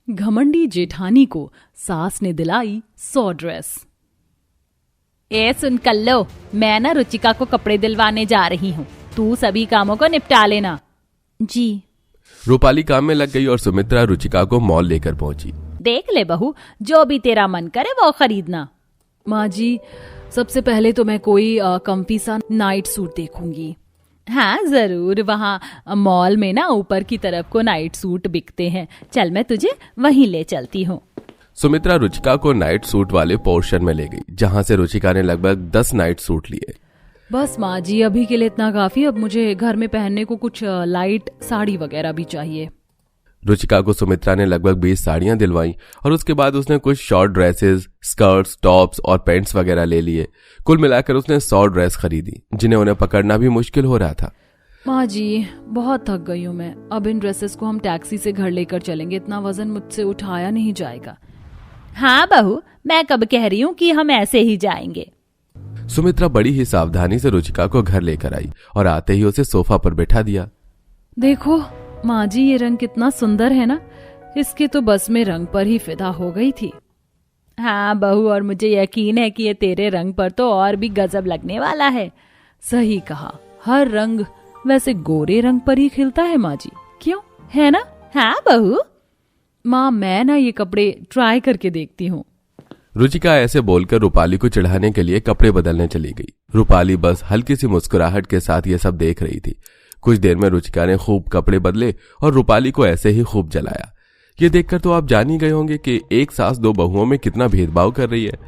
घमंडी जेठानी को सास ने दिलाई 100 ड्रेस। ए सुन कल्लो, मैं ना रुचिका को कपड़े दिलवाने जा रही हूँ, तू सभी कामों को निपटा लेना। जी। रूपाली काम में लग गई और सुमित्रा रुचिका को मॉल लेकर पहुंची। देख ले बहू, जो भी तेरा मन करे वो खरीदना। माँ जी, सबसे पहले तो मैं कोई कम्फी सा नाइट सूट देखूंगी। हाँ जरूर, वहाँ मॉल में ना ऊपर की तरफ को नाइट सूट बिकते हैं, चल मैं तुझे वहीं ले चलती हूँ। सुमित्रा रुचिका को नाइट सूट वाले पोर्शन में ले गई, जहाँ से रुचिका ने लगभग 10 नाइट सूट लिए। बस माँ जी, अभी के लिए इतना काफी, अब मुझे घर में पहनने को कुछ लाइट साड़ी वगैरह भी चाहिए। रुचिका को सुमित्रा ने लगभग 20 साड़ियां दिलवाई और उसके बाद उसने कुछ शॉर्ट ड्रेसेस, स्कर्ट्स, टॉप्स और पैंट्स वगैरह ले लिए। कुल मिलाकर उसने 100 ड्रेस खरीदी, जिन्हें उन्हें पकड़ना भी मुश्किल हो रहा था। माँ जी, बहुत थक गई हूँ मैं, अब इन ड्रेसेस को हम टैक्सी से घर लेकर चलेंगे, इतना वजन मुझसे उठाया नहीं जाएगा। हाँ बहू, मैं कब कह रही हूँ कि हम ऐसे ही जाएंगे। सुमित्रा बड़ी ही सावधानी से रुचिका को घर लेकर आई और आते ही उसे सोफा पर बैठा दिया। देखो माँ जी, ये रंग कितना सुंदर है ना, इसके तो बस में रंग पर ही फिदा हो गई थी। हाँ बहू, और मुझे यकीन है कि ये तेरे रंग पर तो और भी गजब लगने वाला है। सही कहा, हर रंग वैसे गोरे रंग पर ही खिलता है माँ जी, क्यों, है ना? हाँ बहू। माँ, मैं ना ये कपड़े ट्राई करके देखती हूँ। रुचिका ऐसे बोलकर रूपाली को चिढ़ाने के लिए कपड़े बदलने चली गई। रूपाली बस हल्की सी मुस्कुराहट के साथ ये सब देख रही थी। कुछ देर में रुचिका ने खूब कपड़े बदले और रूपाली को ऐसे ही खूब जलाया। ये देखकर तो आप जान ही गए होंगे कि एक सास 2 बहुओं में कितना भेदभाव कर रही है।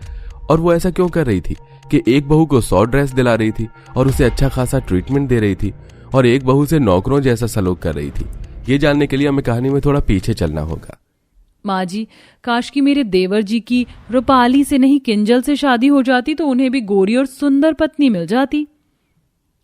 और वो ऐसा क्यों कर रही थी कि एक बहू को 100 ड्रेस दिला रही थी और उसे अच्छा खासा ट्रीटमेंट दे रही थी, और एक बहू से नौकरों जैसा सलूक कर रही थी। ये जानने के लिए हमें कहानी में थोड़ा पीछे चलना होगा। माँ जी, काश कि मेरे देवर जी की रूपाली से नहीं किंजल से शादी हो जाती तो उन्हें भी गोरी और सुंदर पत्नी मिल जाती।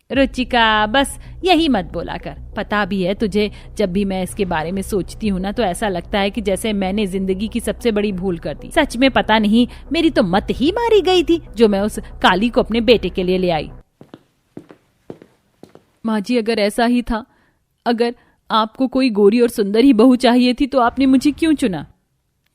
रुचिका, बस यही मत बोला कर। पता भी है तुझे, जब भी मैं इसके बारे में सोचती हूँ ना तो ऐसा लगता है कि जैसे मैंने जिंदगी की सबसे बड़ी भूल कर दी। सच में पता नहीं, मेरी तो मत ही मारी गई थी जो मैं उस काली को अपने बेटे के लिए ले आई। माँ जी, अगर ऐसा ही था, अगर आपको कोई गोरी और सुंदर ही बहू चाहिए थी तो आपने मुझे क्यों चुना?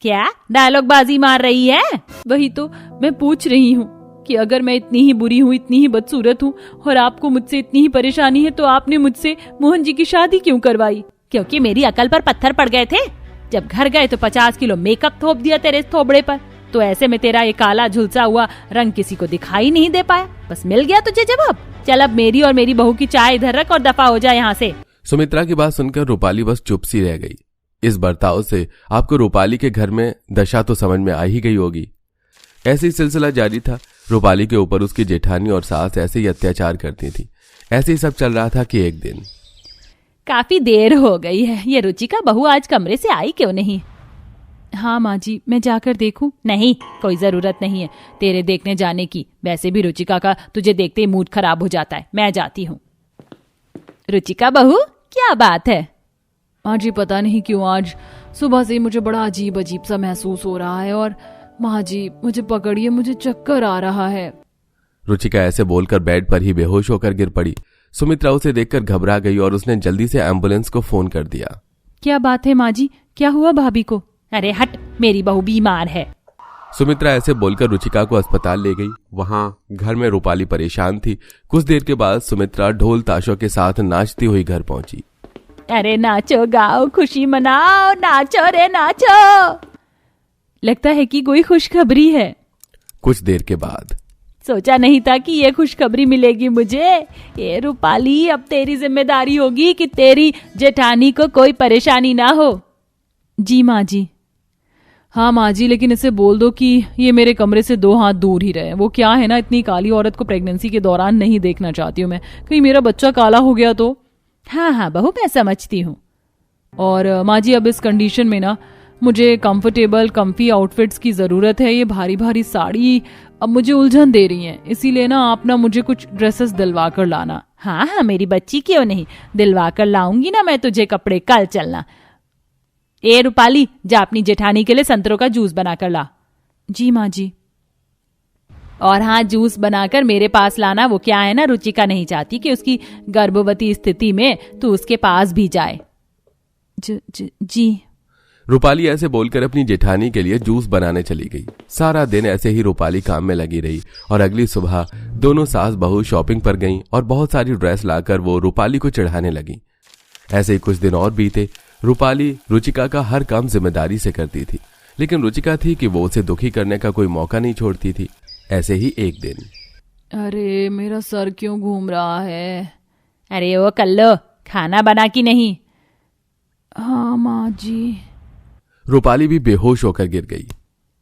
क्या डायलॉग बाजी मार रही है? वही तो मैं पूछ रही हूँ कि अगर मैं इतनी ही बुरी हूँ, इतनी ही बदसूरत हूँ और आपको मुझसे इतनी ही परेशानी है तो आपने मुझसे मोहन जी की शादी क्यों करवाई? क्योंकि मेरी अकल पर पत्थर पड़ गए थे। जब घर गए तो 50 किलो मेकअप थोप दिया तेरे थोबड़े पर, तो ऐसे में तेरा ये काला झुलसा हुआ रंग किसी को दिखाई नहीं दे पाया। बस मिल गया तुझे जवाब। चल अब मेरी और मेरी बहू की चाय इधर रख और दफा हो जाए यहाँ से। सुमित्रा की बात सुनकर रूपाली बस चुप सी रह गई। इस बर्ताव से आपको रूपाली के घर में दशा तो समझ में आ ही गई होगी। ऐसे ही सिलसिला जारी था। रूपाली के ऊपर उसकी जेठानी और सास ऐसे ही अत्याचार करती थी। ऐसे ही सब चल रहा था कि एक दिन, काफी देर हो गई है, ये रुचिका बहू आज कमरे से आई क्यों नहीं? हाँ माँ जी, मैं जाकर देखूं? नहीं, कोई जरूरत नहीं है तेरे देखने जाने की। वैसे भी रुचिका का तुझे देखते ही मूड खराब हो जाता है। मैं जाती हूँ। रुचिका बहू, क्या बात है? माँ जी, पता नहीं क्यों आज सुबह से मुझे बड़ा अजीब अजीब सा महसूस हो रहा है और माँ जी मुझे पकड़िए, मुझे चक्कर आ रहा है। रुचिका ऐसे बोलकर बेड पर ही बेहोश होकर गिर पड़ी। सुमित्रा उसे देखकर घबरा गई और उसने जल्दी से एम्बुलेंस को फोन कर दिया। क्या बात है माँ जी, क्या हुआ भाभी को? अरे हट, मेरी बहू बीमार है। सुमित्रा ऐसे बोलकर रुचिका को अस्पताल ले गई। वहां घर में रूपाली परेशान थी। कुछ देर के बाद सुमित्रा ढोल ताशों के साथ नाचती हुई घर पहुंची। अरे नाचो गाओ, खुशी मनाओ, नाचो रे नाचो। लगता है कि कोई खुशखबरी है। कुछ देर के बाद, सोचा नहीं था कि ये खुशखबरी मिलेगी मुझे। ये रूपाली, अब तेरी जिम्मेदारी होगी कि तेरी जेठानी को कोई परेशानी ना हो। जी माँ जी। हाँ माँ जी, लेकिन इसे बोल दो कि ये मेरे कमरे से 2 हाथ दूर ही रहे। वो क्या है ना, इतनी काली औरत को प्रेगनेंसी के दौरान नहीं देखना चाहती हूँ मैं, कहीं मेरा बच्चा काला हो गया तो। हाँ हाँ बहू, मैं समझती हूँ। और माँ जी, अब इस कंडीशन में ना मुझे कंफर्टेबल कम्फी आउटफिट्स की जरूरत है। ये भारी भारी साड़ी अब मुझे उलझन दे रही हैं, इसीलिए ना आप ना मुझे कुछ ड्रेसेस दिलवा कर लाना। हाँ हाँ मेरी बच्ची, क्यों नहीं, दिलवा कर लाऊंगी ना मैं तुझे कपड़े। कल चलना। ए रूपाली, जा अपनी जेठानी के लिए संतरों का जूस बना कर ला। जी माँ जी। और हाँ, जूस बनाकर मेरे पास लाना। वो क्या है ना, रुचिका नहीं चाहती कि उसकी गर्भवती स्थिति में तू उसके पास भी जाए। जी। रूपाली ऐसे बोलकर अपनी जेठानी के लिए जूस बनाने चली गई। सारा दिन ऐसे ही रूपाली काम में लगी रही और अगली सुबह दोनों सास बहू शॉपिंग पर गईं और बहुत सारी ड्रेस लाकर वो रूपाली को चढ़ाने लगी। ऐसे ही कुछ दिन और बीते। रूपाली रुचिका का हर काम जिम्मेदारी से करती थी, लेकिन रुचिका थी कि वो उसे दुखी करने का कोई मौका नहीं छोड़ती थी। ऐसे ही एक दिन, अरे मेरा सर क्यों घूम रहा है? अरे वो कल्लो, खाना बना कि नहीं? हाँ माँ जी। रूपाली भी बेहोश होकर गिर गई।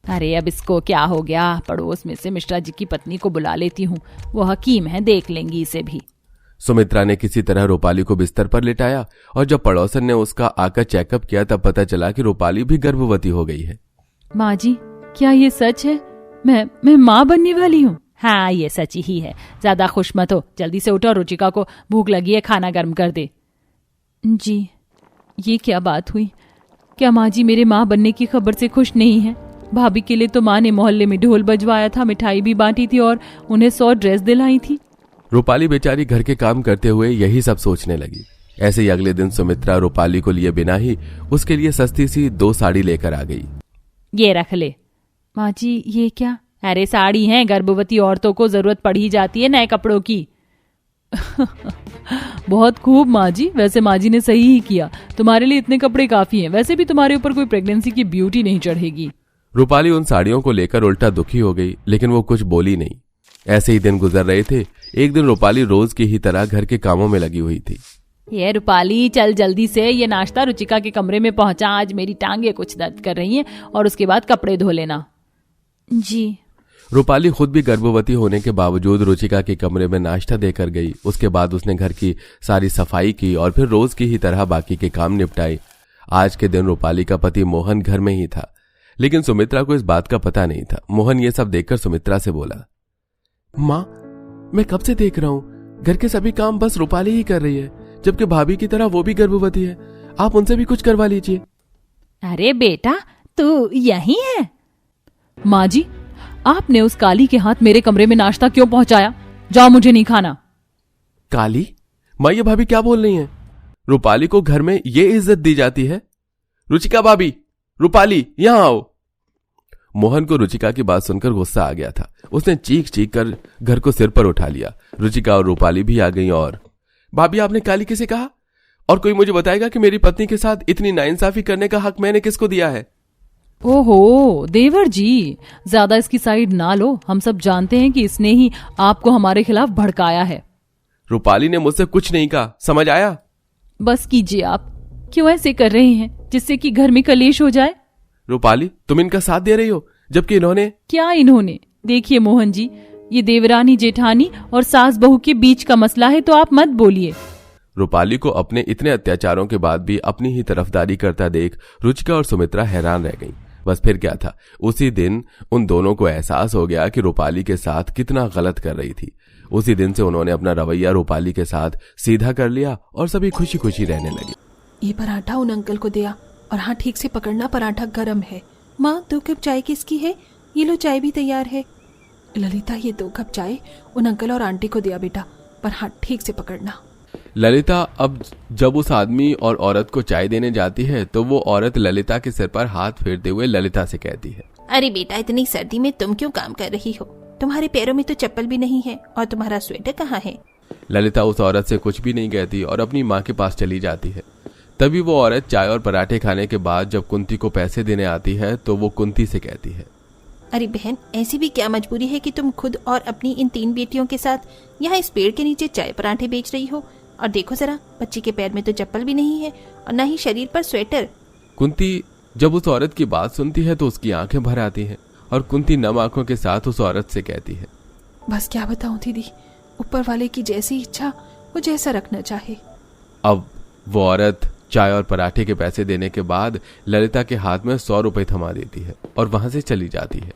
अरे अब इसको क्या हो गया? पड़ोस में से मिश्रा जी की पत्नी को बुला लेती हूँ, वो हकीम है, देख लेंगी इसे भी। सुमित्रा ने किसी तरह रूपाली को बिस्तर पर लिटाया और जब पड़ोसन ने उसका आकर चेकअप किया तब पता चला कि रूपाली भी गर्भवती हो गई है। माँ जी, क्या ये सच है? मैं माँ बनने वाली हूँ? हाँ, ये सच ही है। ज्यादा खुश मत हो, जल्दी से उठो, रुचिका को भूख लगी है, खाना गर्म कर दे। जी, ये क्या बात हुई? क्या माँ जी मेरे माँ बनने की खबर से खुश नहीं है? भाभी के लिए तो माँ ने मोहल्ले में ढोल बजवाया था, मिठाई भी बांटी थी और उन्हें 100 ड्रेस दिलाई थी। रूपाली बेचारी घर के काम करते हुए यही सब सोचने लगी। ऐसे ही अगले दिन सुमित्रा रूपाली को लिए बिना ही उसके लिए सस्ती सी 2 साड़ी लेकर आ गई। ये रख ले। माँ जी ये क्या? अरे साड़ी है, गर्भवती औरतों को जरूरत पड़ ही जाती है नए कपड़ों की। बहुत खूब माँ जी, वैसे माँ जी ने सही ही किया, तुम्हारे लिए इतने कपड़े काफी हैं। वैसे भी तुम्हारे ऊपर कोई प्रेगनेंसी की ब्यूटी नहीं चढ़ेगी। रूपाली उन साड़ियों को लेकर उल्टा दुखी हो गई, लेकिन वो कुछ बोली नहीं। ऐसे ही दिन गुजर रहे थे। एक दिन रूपाली रोज की ही तरह घर के कामों में लगी हुई थी। ये रूपाली, चल जल्दी से, ये नाश्ता रुचिका के कमरे में पहुंचा, आज मेरी टांगे कुछ दर्द कर रही हैं, और उसके बाद कपड़े धो लेना। जी। रूपाली खुद भी गर्भवती होने के बावजूद रुचिका के कमरे में नाश्ता देकर गई। उसके बाद उसने घर की सारी सफाई की और फिर रोज की ही तरह बाकी के काम निपटाए। आज के दिन रूपाली का पति मोहन घर में ही था, लेकिन सुमित्रा को इस बात का पता नहीं था। मोहन ये सब देखकर सुमित्रा से बोला, माँ, मैं कब से देख रहा हूँ घर के सभी काम बस रूपाली ही कर रही है, जबकि भाभी की तरह वो भी गर्भवती है। आप उनसे भी कुछ करवा लीजिए। अरे बेटा, तू यहीं है? माँ जी, आपने उस काली के हाथ मेरे कमरे में नाश्ता क्यों पहुंचाया? जाओ, मुझे नहीं खाना। काली? माँ, ये भाभी क्या बोल रही हैं? रूपाली को घर में ये इज्जत दी जाती है? रुचिका भाभी, रूपाली यहां आओ। मोहन को रुचिका की बात सुनकर गुस्सा आ गया था। उसने चीख चीख कर घर को सिर पर उठा लिया। रुचिका और रूपाली भी आ गईं और, भाभी आपने काली किसे कहा? और कोई मुझे बताएगा कि मेरी पत्नी के साथ इतनी नाइंसाफी करने का हक मैंने किसको दिया है? ओहो देवर जी, ज्यादा इसकी साइड ना लो। हम सब जानते हैं कि इसने ही आपको हमारे खिलाफ भड़काया है। रूपाली ने मुझसे कुछ नहीं कहा, समझ आया? बस कीजिए, आप क्यों ऐसे कर रहे हैं जिससे कि घर में कलेश हो जाए? रूपाली, तुम इनका साथ दे रही हो, जबकि इन्होंने। क्या इन्होंने? देखिए मोहन जी, ये देवरानी जेठानी और सास बहू के बीच का मसला है, तो आप मत बोलिए। रूपाली को अपने इतने अत्याचारों के बाद भी अपनी ही तरफदारी करता देख रुचिका और सुमित्रा हैरान रह गईं। बस फिर क्या था, उसी दिन उन दोनों को एहसास हो गया कि रूपाली के साथ कितना गलत कर रही थी। उसी दिन से उन्होंने अपना रवैया रूपाली के साथ सीधा कर लिया और सभी खुशी खुशी रहने लगे। ये पराठा उन अंकल को दिया, और हाँ ठीक से पकड़ना, पराठा गरम है। माँ, 2 कप चाय किसकी है? ये लो, चाय भी तैयार है। ललिता, ये 2 कप चाय उन अंकल और आंटी को दिया बेटा, पर हाँ ठीक से पकड़ना। ललिता अब जब उस आदमी और औरत को चाय देने जाती है तो वो औरत ललिता के सिर पर हाथ फेरते हुए ललिता से कहती है, अरे बेटा, इतनी सर्दी में तुम क्यों काम कर रही हो? तुम्हारे पैरों में तो चप्पल भी नहीं है, और तुम्हारा स्वेटर कहाँ है? ललिता उस औरत से कुछ भी नहीं कहती और अपनी माँ के पास चली जाती है। तभी वो औरत चाय और पराठे खाने के बाद जब कुंती को पैसे देने आती है तो वो कुंती से कहती है, अरे बहन, ऐसी भी क्या मजबूरी है कि तुम खुद और अपनी इन 3 बेटियों के साथ यहाँ इस पेड़ के नीचे चाय पराठे बेच रही हो? और देखो जरा, बच्ची के पैर में तो चप्पल भी नहीं है और न ही शरीर पर स्वेटर। कुंती जब उस औरत की बात सुनती है तो उसकी आंखें भर आती हैं और कुंती नम आंखों के साथ उस औरत से कहती है, बस क्या बताऊं दीदी, ऊपर वाले की जैसी इच्छा वो जैसा रखना चाहे। अब वो औरत चाय और पराठे के पैसे देने के बाद ललिता के हाथ में 100 रुपए थमा देती है और वहां से चली जाती है।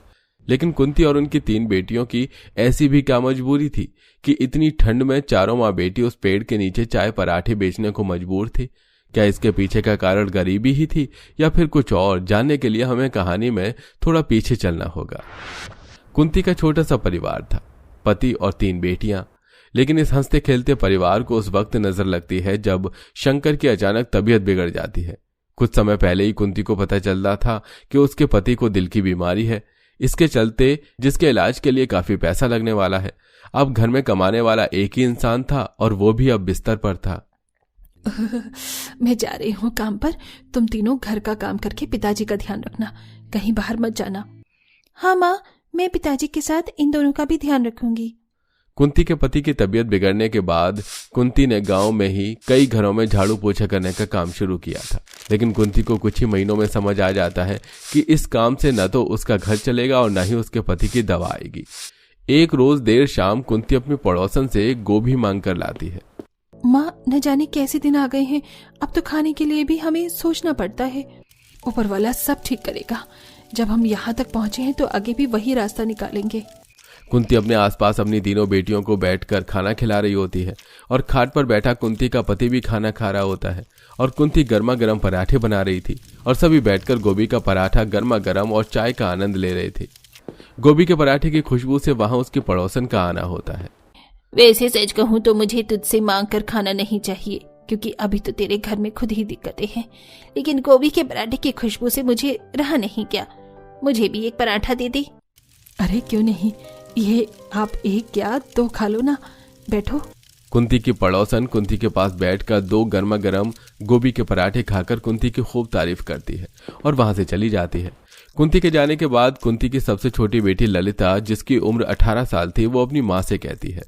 लेकिन कुंती और उनकी 3 बेटियों की ऐसी भी क्या मजबूरी थी कि इतनी ठंड में चारों माँ बेटी उस पेड़ के नीचे चाय पराठे बेचने को मजबूर थी? क्या इसके पीछे का कारण गरीबी ही थी या फिर कुछ और? जानने के लिए हमें कहानी में थोड़ा पीछे चलना होगा। कुंती का छोटा सा परिवार था, पति और 3 बेटियां। लेकिन इस हंसते खेलते परिवार को उस वक्त नजर लगती है जब शंकर की अचानक तबीयत बिगड़ जाती है। कुछ समय पहले ही कुंती को पता चलता था कि उसके पति को दिल की बीमारी है, इसके चलते जिसके इलाज के लिए काफी पैसा लगने वाला है। अब घर में कमाने वाला एक ही इंसान था और वो भी अब बिस्तर पर था। मैं जा रही हूँ काम पर, तुम तीनों घर का काम करके पिताजी का ध्यान रखना, कहीं बाहर मत जाना। हाँ माँ, मैं पिताजी के साथ इन दोनों का भी ध्यान रखूंगी। कुंती के पति की तबीयत बिगड़ने के बाद कुंती ने गांव में ही कई घरों में झाड़ू पोछा करने का काम शुरू किया था, लेकिन कुंती को कुछ ही महीनों में समझ आ जाता है कि इस काम से न तो उसका घर चलेगा और न ही उसके पति की दवा आएगी। एक रोज देर शाम कुंती अपनी पड़ोसन से गोभी मांग कर लाती है। माँ, न जाने कैसे दिन आ गए हैं, अब तो खाने के लिए भी हमें सोचना पड़ता है। ऊपर वाला सब ठीक करेगा। जब हम यहाँ तक पहुँचे हैं तो आगे भी वही रास्ता निकालेंगे। कुंती अपने आसपास अपनी तीनों बेटियों को बैठकर खाना खिला रही होती है और खाट पर बैठा कुंती का पति भी खाना खा रहा होता है और कुंती गर्मा गर्म पराठे बना रही थी और सभी बैठकर गोभी का पराठा गर्मा गर्म और चाय का आनंद ले रहे थे। गोभी के पराठे की खुशबू से वहां उसकी पड़ोसन का आना होता है। वैसे सच कहूँ तो मुझे तुझसे मांग कर खाना नहीं चाहिए, क्योंकि अभी तो तेरे घर में खुद ही दिक्कतें हैं, लेकिन गोभी के पराठे की खुशबू से मुझे रहा नहीं गया। मुझे भी एक पराठा दे दे। अरे क्यों नहीं, ये आप एक क्या दो खा लो ना, बैठो। कुंती की पड़ोसन कुंती के पास बैठकर दो गर्मा गर्म गोभी के पराठे खाकर कुंती की खूब तारीफ करती है और वहां से चली जाती है। कुंती के जाने के बाद कुंती की सबसे छोटी बेटी ललिता, जिसकी उम्र 18 साल थी, वो अपनी माँ से कहती है,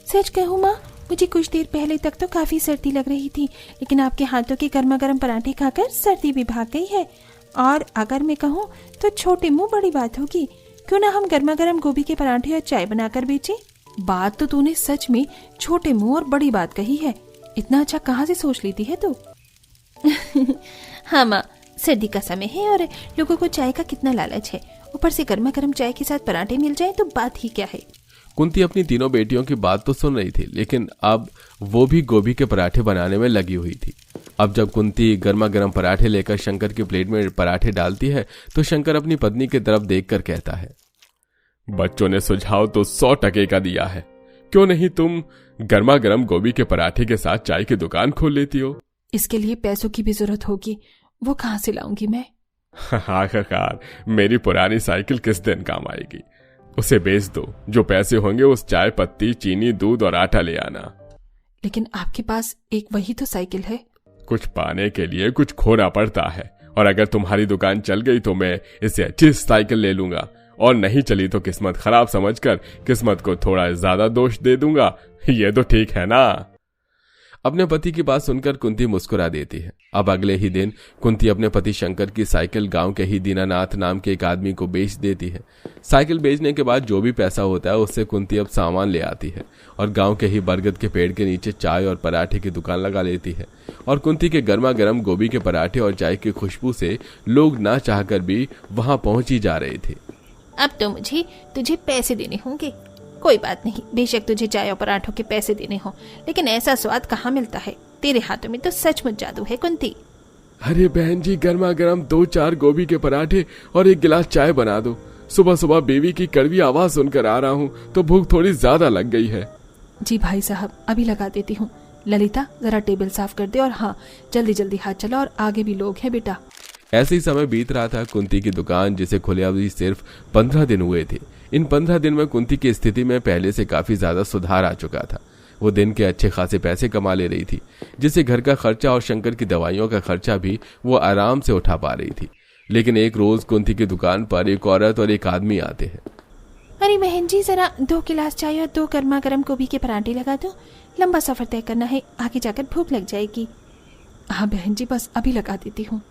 सच कहूँ माँ, मुझे कुछ देर पहले तक तो काफी सर्दी लग रही थी, लेकिन आपके हाथों के गर्मा गर्म पराठे खाकर सर्दी भी भाग गई है। और अगर मैं कहूँ तो छोटे मुंह बड़ी बात होगी, क्यों ना हम गर्मा गर्म गोभी के पराठे और चाय बनाकर बेचे। बात तो तूने सच में छोटे मुंह और बड़ी बात कही है। इतना अच्छा कहाँ से सोच लेती है तू? हाँ माँ, सर्दी का समय है और लोगों को चाय का कितना लालच है, ऊपर से गर्मा गर्म चाय के साथ पराठे मिल जाए तो बात ही क्या है। कुंती अपनी तीनों बेटियों की बात तो सुन रही थी, लेकिन अब वो भी गोभी के पराठे बनाने में लगी हुई थी। अब जब कुंती गर्मा गर्म पराठे लेकर शंकर की प्लेट में पराठे डालती है तो शंकर अपनी पत्नी की तरफ देखकर कहता है, बच्चों ने सुझाव तो 100% का दिया है, क्यों नहीं तुम गर्मा गर्म गोभी के पराठे के साथ चाय की दुकान खोल लेती हो। इसके लिए पैसों की भी जरूरत होगी, वो कहाँ से लाऊंगी मैं? आखिरकार मेरी पुरानी साइकिल किस दिन काम आएगी, उसे बेच दो, जो पैसे होंगे उस चाय पत्ती, चीनी, दूध और आटा ले आना। लेकिन आपके पास एक वही तो साइकिल है। कुछ पाने के लिए कुछ खोना पड़ता है, और अगर तुम्हारी दुकान चल गई तो मैं इससे अच्छी साइकिल ले लूंगा, और नहीं चली तो किस्मत खराब समझकर किस्मत को थोड़ा ज्यादा दोष दे दूंगा। ये तो ठीक है ना? अपने पति की बात सुनकर कुंती मुस्कुरा देती है। अब अगले ही दिन कुंती अपने पति शंकर की साइकिल गांव के ही दीनानाथ नाम के एक आदमी को बेच देती है। साइकिल बेचने के बाद जो भी पैसा होता है उससे कुंती अब सामान ले आती है और गांव के ही बरगद के पेड़ के नीचे चाय और पराठे की दुकान लगा लेती है। और कुंती के गर्मा गर्म गोभी के पराठे और चाय की खुशबू से लोग ना चाहकर भी वहां पहुंच ही जा रहे थे। अब तो मुझे तुझे पैसे देने होंगे। कोई बात नहीं, बेशक तुझे चाय और पराठों के पैसे देने हो, लेकिन ऐसा स्वाद कहाँ मिलता है। तेरे हाथों में तो सचमुच जादू है कुंती। अरे बहन जी, गर्मा गर्म 2-4 गोभी के पराठे और एक गिलास चाय बना दो। सुबह सुबह बेबी की कड़वी आवाज सुनकर आ रहा हूँ तो भूख थोड़ी ज्यादा लग गई है। जी भाई साहब, अभी लगा देती हूँ। ललिता, जरा टेबल साफ कर दे, और हाँ, जल्दी जल्दी हाथ चला, और आगे भी लोग हैं बेटा। ऐसे ही समय बीत रहा था। कुंती की दुकान, जिसे खुले अवधि सिर्फ 15 दिन हुए थे, इन 15 दिन में कुंती की स्थिति में पहले से काफी ज्यादा सुधार आ चुका था। वो दिन के अच्छे खासे पैसे कमा ले रही थी, जिससे घर का खर्चा और शंकर की दवाइयों का खर्चा भी वो आराम से उठा पा रही थी। लेकिन एक रोज कुंती की दुकान पर एक औरत और एक आदमी आते हैं। अरे बहन जी, जरा 2 गिलास चाय और 2 गर्मा गर्म गोभी के पराठे लगा दो। लंबा सफर तय करना है, आगे जाकर भूख लग जाएगी। हाँ बहन जी, बस अभी लगा देती हूँ।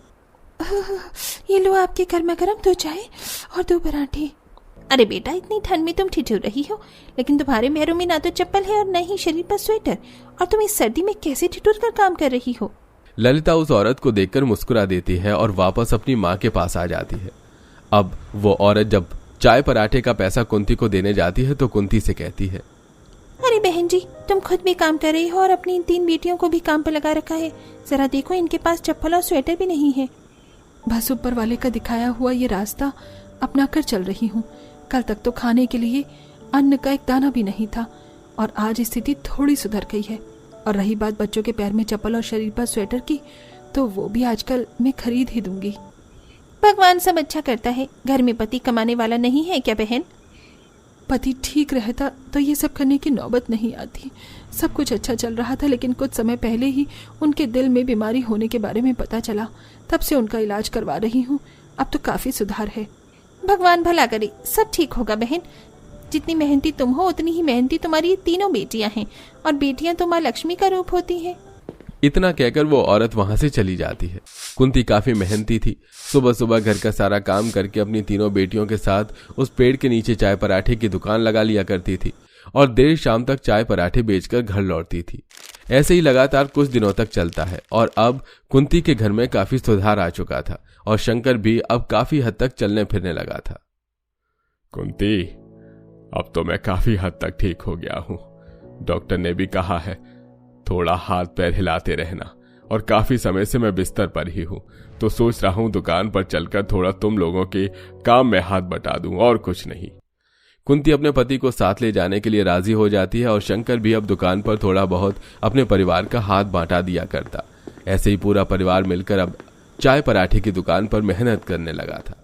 ये लो आपके गर्मा गर्म 2 चाय और 2 पराठे। अरे बेटा, इतनी ठंड में तुम ठिठुर रही हो, लेकिन तुम्हारे पैरों में ना तो चप्पल है और न ही शरीर पर स्वेटर, और तुम इस सर्दी में कैसे ठिठुर कर काम कर रही हो? ललिता उस औरत को देखकर मुस्कुरा देती है और वापस अपनी माँ के पास आ जाती है। अब वो औरत जब चाय पराठे का पैसा कुंती को देने जाती है तो कुंती से कहती है, अरे बहन जी, तुम खुद भी काम कर रही हो और अपनी इन 3 बेटियों को भी काम पर लगा रखा है। जरा देखो, इनके पास चप्पल और स्वेटर भी नहीं है। बस ऊपर वाले का दिखाया हुआ ये रास्ता अपना कर चल रही हूँ। कल तक तो खाने के लिए अन्न का एक दाना भी नहीं था, और आज स्थिति थोड़ी सुधर गई है। और रही बात बच्चों के पैर में चप्पल और शरीर पर स्वेटर की, तो वो भी आजकल मैं खरीद ही दूंगी। भगवान सब अच्छा करता है। घर में पति कमाने वाला नहीं है क्या बहन? पति ठीक रहता तो ये सब करने की नौबत नहीं आती। सब कुछ अच्छा चल रहा था, लेकिन कुछ समय पहले ही उनके दिल में बीमारी होने के बारे में पता चला। तब से उनका इलाज करवा रही हूँ। अब तो काफी सुधार है। भगवान भला करे, सब ठीक होगा बहन। जितनी मेहनती तुम हो उतनी ही मेहनती तुम्हारी तीनों बेटियां हैं, और बेटियां तो माँ लक्ष्मी का रूप होती हैं। इतना कहकर वो औरत वहां से चली जाती है। कुंती काफी मेहनती थी। सुबह सुबह घर का सारा काम करके अपनी तीनों बेटियों के साथ उस पेड़ के नीचे चाय पराठे की दुकान लगा लिया करती थी और देर शाम तक चाय पराठे बेचकर घर लौटती थी। ऐसे ही लगातार कुछ दिनों तक चलता है और अब कुंती के घर में काफी सुधार आ चुका था और शंकर भी अब काफी हद तक चलने फिरने लगा था। कुंती, अब तो मैं काफी हद तक ठीक हो गया हूँ। डॉक्टर ने भी कहा है थोड़ा हाथ पैर हिलाते रहना, और काफी समय से मैं बिस्तर पर ही हूँ, तो सोच रहा हूँ दुकान पर चलकर थोड़ा तुम लोगों के काम में हाथ बटा दूं, और कुछ नहीं। कुंती अपने पति को साथ ले जाने के लिए राजी हो जाती है और शंकर भी अब दुकान पर थोड़ा बहुत अपने परिवार का हाथ बांटा दिया करता। ऐसे ही पूरा परिवार मिलकर अब चाय पराठे की दुकान पर मेहनत करने लगा था।